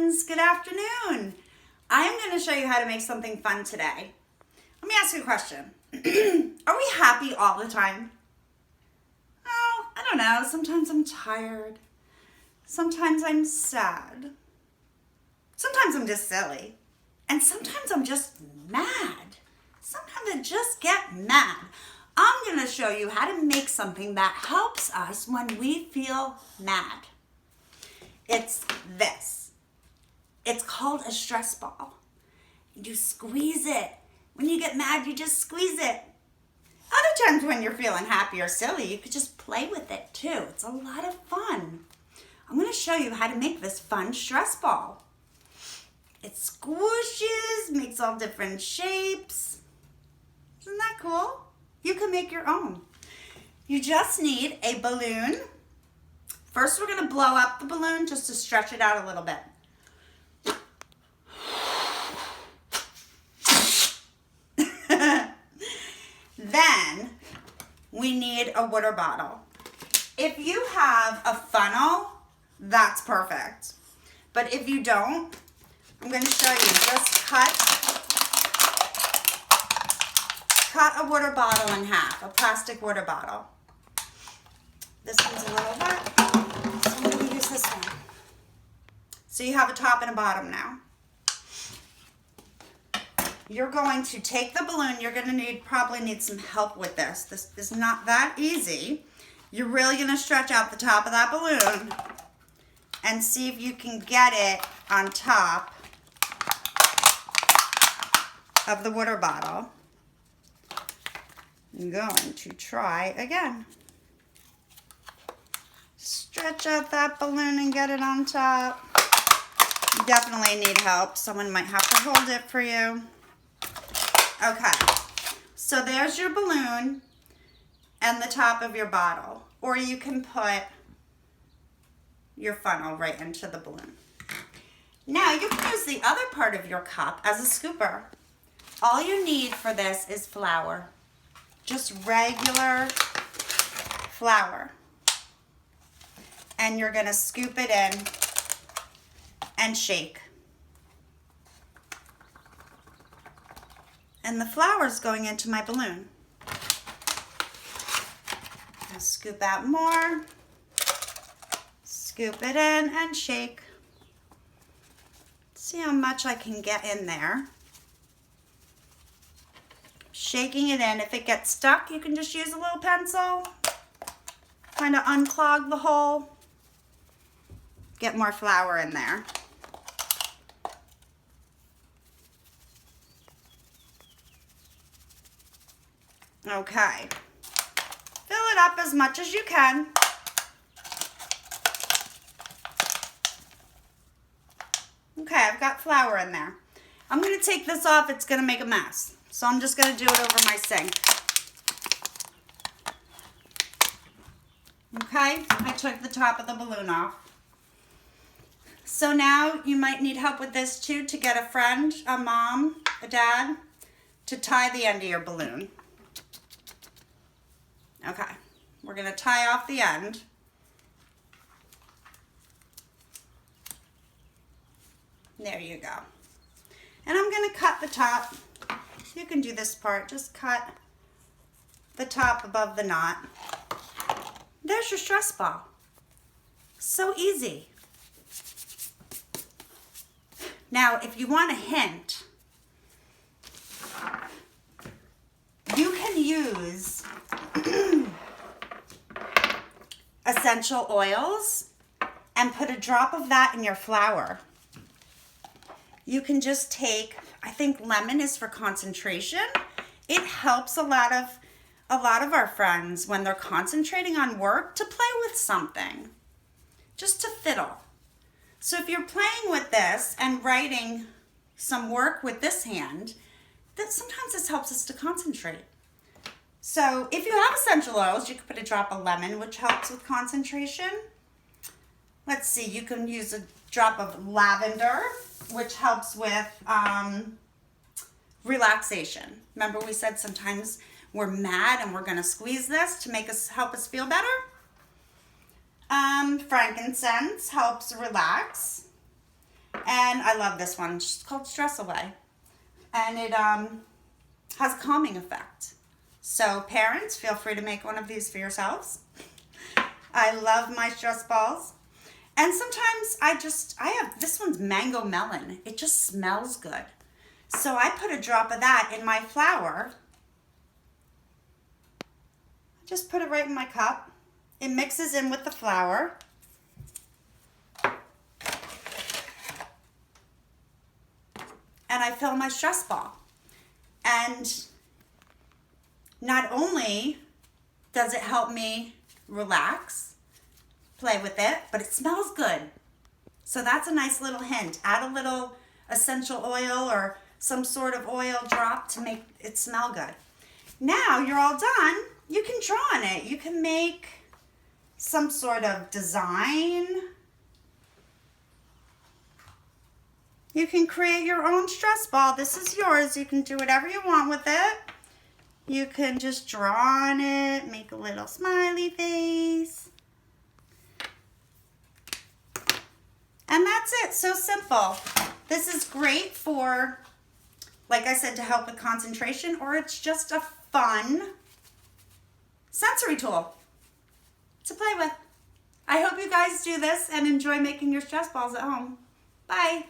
friends, good afternoon. I'm going to show you how to make something fun today. Let me ask you a question. Are we happy all the time? Oh, I don't know. Sometimes I'm tired. Sometimes I'm sad. Sometimes I'm just silly. And sometimes I'm just mad. Sometimes I just get mad. I'm going to show you how to make something that helps us when we feel mad. It's this. It's called a stress ball. You squeeze it. When you get mad, you just squeeze it. Other times when you're feeling happy or silly, you could just play with it too. It's a lot of fun. I'm going to show you how to make this fun stress ball. It squishes, makes all different shapes. Isn't that cool? You can make your own. You just need a balloon. First, we're going to blow up the balloon just to stretch it out a little bit. Then, we need a water bottle. If you have a funnel, that's perfect. But if you don't, I'm going to show you. Just cut a water bottle in half, a plastic water bottle. This one's a little wet, so I'm going to use this one. So you have a top and a bottom now. You're going to take the balloon. You're going to probably need some help with this. This is not that easy. You're really going to stretch out the top of that balloon and see if you can get it on top of the water bottle. I'm going to try again. Stretch out that balloon and get it on top. You definitely need help. Someone might have to hold it for you. Okay, so there's your balloon and the top of your bottle. Or you can put your funnel right into the balloon. Now you can use the other part of your cup as a scooper. All you need for this is flour. Just regular flour. And you're going to scoop it in and shake. And the flour is going into my balloon. I'll scoop out more. Scoop it in and shake. See how much I can get in there. Shaking it in. If it gets stuck, you can just use a little pencil. Kind of unclog the hole. Get more flour in there. Okay. Fill it up as much as you can. Okay, I've got flour in there. I'm going to take this off. It's going to make a mess. So I'm just going to do it over my sink. Okay, I took the top of the balloon off. So now you might need help with this too, to get a friend, a mom, a dad, to tie the end of your balloon. Okay, we're going to tie off the end. There you go. And I'm going to cut the top. You can do this part. Just cut the top above the knot. There's your stress ball. So easy. Now, if you want a hint, you can use essential oils and put a drop of that in your flour. You can just take, I think lemon is for concentration. It helps a lot of our friends when they're concentrating on work to play with something, just to fiddle. So if you're playing with this and writing some work with this hand, then sometimes this helps us to concentrate. So if you have essential oils, you can put a drop of lemon, which helps with concentration. Let's see, you can use a drop of lavender, which helps with relaxation. Remember we said sometimes we're mad and we're going to squeeze this to help us feel better? Frankincense helps relax. And I love this one. It's called Stress Away. And it has a calming effect. So parents, feel free to make one of these for yourselves. I love my stress balls. And sometimes I have, this one's mango melon. It just smells good. So I put a drop of that in my flour. Just put it right in my cup. It mixes in with the flour. And I fill my stress ball. And not only does it help me relax, play with it, but it smells good. So that's a nice little hint. Add a little essential oil or some sort of oil drop to make it smell good. Now you're all done. You can draw on it. You can make some sort of design. You can create your own stress ball. This is yours. You can do whatever you want with it. You can just draw on it, make a little smiley face. And that's it. So simple. This is great for, like I said, to help with concentration, or it's just a fun sensory tool to play with. I hope you guys do this and enjoy making your stress balls at home. Bye.